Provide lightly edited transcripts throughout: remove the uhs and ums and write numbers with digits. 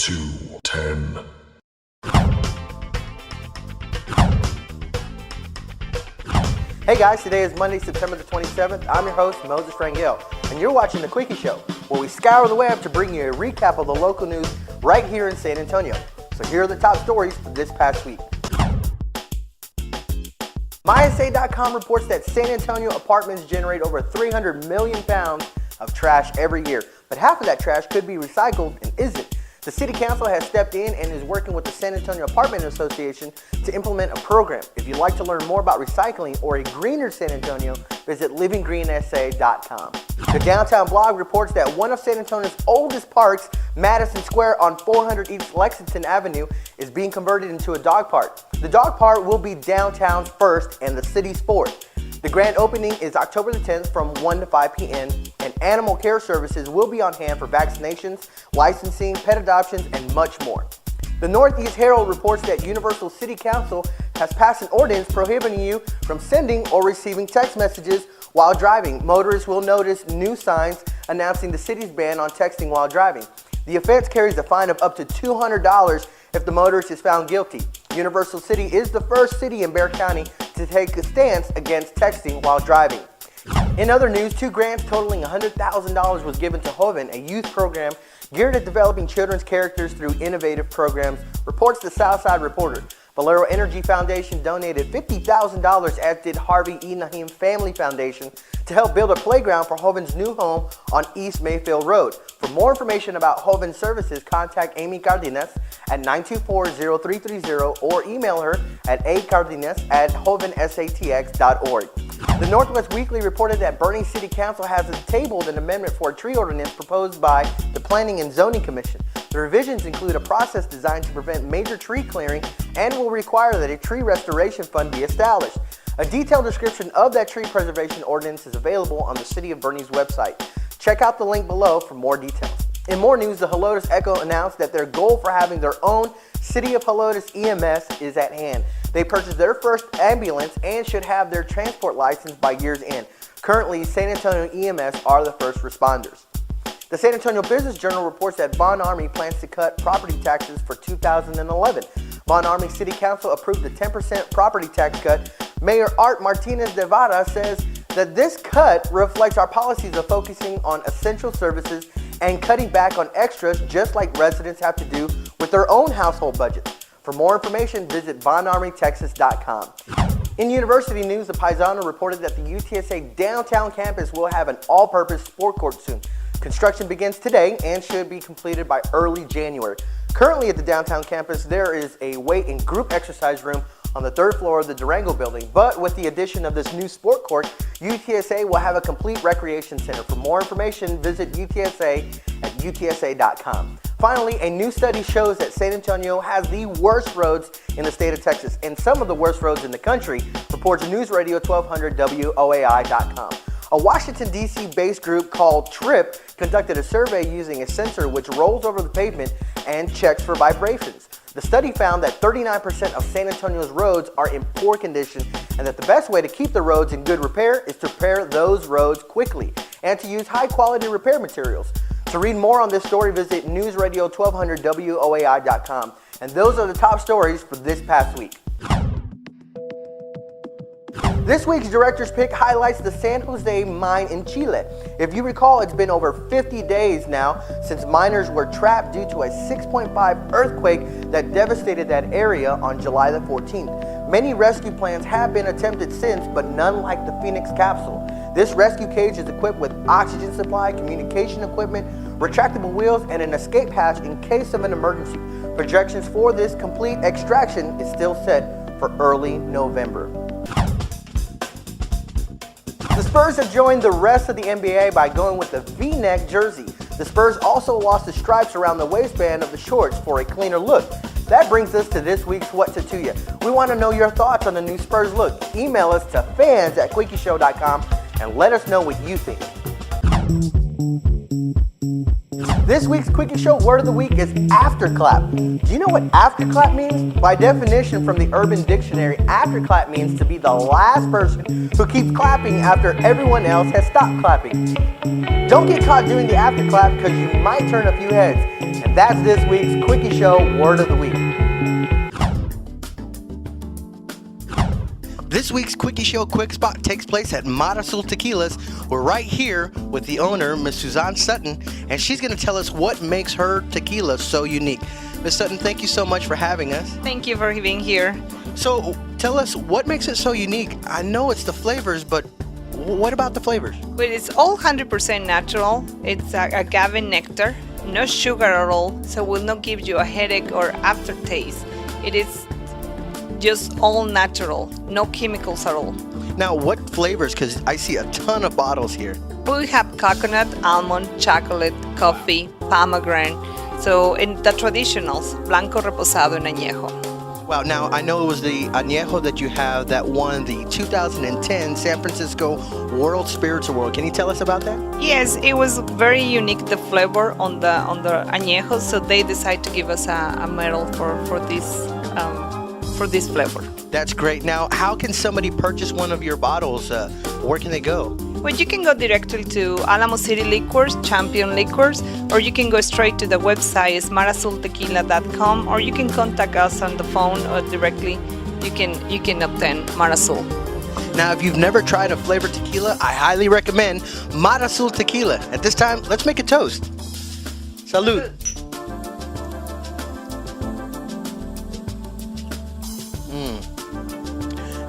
210. Hey guys, today is Monday, September the 27th. I'm your host, Moses Rangel, and you're watching The Quicky Show, where we scour the web to bring you a recap of the local news right here in San Antonio. So here are the top stories for this past week. MySA.com reports that San Antonio apartments generate over 300 million pounds of trash every year, but half of that trash could be recycled and isn't. The City Council has stepped in and is working with the San Antonio Apartment Association to implement a program. If you'd like to learn more about recycling or a greener San Antonio, visit livinggreensa.com. The Downtown Blog reports that one of San Antonio's oldest parks, Madison Square on 400 East Lexington Avenue, is being converted into a dog park. The dog park will be downtown's first and the city's fourth. The grand opening is October the 10th from 1 to 5 p.m. and animal care services will be on hand for vaccinations, licensing, pet adoptions, and much more. The Northeast Herald reports that Universal City Council has passed an ordinance prohibiting you from sending or receiving text messages while driving. Motorists will notice new signs announcing the city's ban on texting while driving. The offense carries a fine of up to $200 if the motorist is found guilty. Universal City is the first city in Boerne County to take a stance against texting while driving. In other news, 2 grants totaling $100,000 was given to Joven, a youth program geared at developing children's characters through innovative programs, reports the Southside Reporter. Valero Energy Foundation donated $50,000, as did Harvey E. Nahim Family Foundation, to help build a playground for Joven's new home on East Mayfield Road. For more information about Joven's services, contact Amy Cardenas at 924-0330 or email her at acardenas@jovensatx.org. The Northwest Weekly reported that Boerne City Council has tabled an amendment for a tree ordinance proposed by the Planning and Zoning Commission. The revisions include a process designed to prevent major tree clearing and will require that a tree restoration fund be established. A detailed description of that tree preservation ordinance is available on the City of Boerne's website. Check out the link below for more details. In more news, the Helotes Echo announced that their goal for having their own City of Helotes EMS is at hand. They purchased their first ambulance and should have their transport license by year's end. Currently, San Antonio EMS are the first responders. The San Antonio Business Journal reports that Ormy plans to cut property taxes for 2011. Ormy City Council approved a 10% property tax cut. Mayor Art Martinez de Vara says that this cut reflects our policies of focusing on essential services and cutting back on extras, just like residents have to do with their own household budgets. For more information, visit BonArmyTexas.com. In university news, the Paisano reported that the UTSA downtown campus will have an all-purpose sport court soon. Construction begins today and should be completed by early January. Currently at the downtown campus, there is a weight and group exercise room on the 3rd floor of the Durango building, but with the addition of this new sport court, UTSA will have a complete recreation center. For more information, visit UTSA at utsa.com. Finally, a new study shows that San Antonio has the worst roads in the state of Texas and some of the worst roads in the country, reports News Radio 1200 WOAI.com. A Washington, D.C. based group called TRIP conducted a survey using a sensor which rolls over the pavement and checks for vibrations. The study found that 39% of San Antonio's roads are in poor condition and that the best way to keep the roads in good repair is to repair those roads quickly and to use high-quality repair materials. To read more on this story, visit newsradio1200 WOAI.com. And those are the top stories for this past week. This week's Director's Pick highlights the San Jose mine in Chile. If you recall, it's been over 50 days now since miners were trapped due to a 6.5 earthquake that devastated that area on July the 14th. Many rescue plans have been attempted since, but none like the Phoenix Capsule. This rescue cage is equipped with oxygen supply, communication equipment, retractable wheels, and an escape hatch in case of an emergency. Projections for this complete extraction is still set for early November. The Spurs have joined the rest of the NBA by going with the V-neck jersey. The Spurs also lost the stripes around the waistband of the shorts for a cleaner look. That brings us to this week's What's It To You. We want to know your thoughts on the new Spurs look. Email us to fans@QuickyShow.com and let us know what you think. This week's Quickie Show word of the week is AfterClap. Do you know what AfterClap means? By definition from the Urban Dictionary, AfterClap means to be the last person who keeps clapping after everyone else has stopped clapping. Don't get caught doing the AfterClap because you might turn a few heads. And that's this week's Quickie Show word of the week. This week's Quickie Show Quick Spot takes place at Mar Azul Tequila's. We're right here with the owner, Miss Suzanne Sutton, and she's going to tell us what makes her tequila so unique. Miss Sutton, thank you so much for having us. Thank you for being here. So tell us, what makes it so unique? I know it's the flavors, but what about the flavors? Well, it's all 100% natural. It's agave nectar, no sugar at all, so will not give you a headache or aftertaste. It is just all natural, no chemicals at all. Now, what flavors? Because I see a ton of bottles here. We have coconut, almond, chocolate, coffee, pomegranate. So in the traditionals, blanco, reposado, and añejo. Wow, now I know it was the añejo that you have that won the 2010 San Francisco World Spirits Award. Can you tell us about that? Yes, it was very unique, the flavor on the añejo, so they decided to give us a medal for this flavor. That's great. Now, how can somebody purchase one of your bottles? Where can they go? Well, you can go directly to Alamo City Liquors, Champion Liquors, or you can go straight to the website, it's marazultequila.com, or you can contact us on the phone or directly. You can obtain Mar Azul. Now, if you've never tried a flavored tequila, I highly recommend Mar Azul Tequila. At this time, let's make a toast. Salud.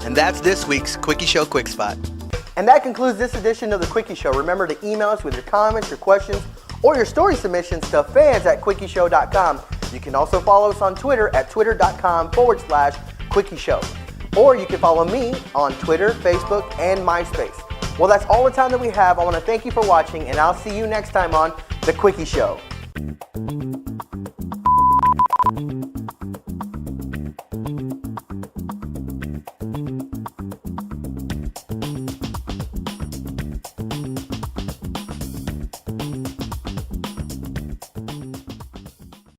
And that's this week's Quickie Show Quick Spot. And that concludes this edition of the Quickie Show. Remember to email us with your comments, your questions, or your story submissions to fans@quickieshow.com. You can also follow us on Twitter at twitter.com/Quickie Show. Or you can follow me on Twitter, Facebook, and MySpace. Well, that's all the time that we have. I want to thank you for watching, and I'll see you next time on the Quickie Show.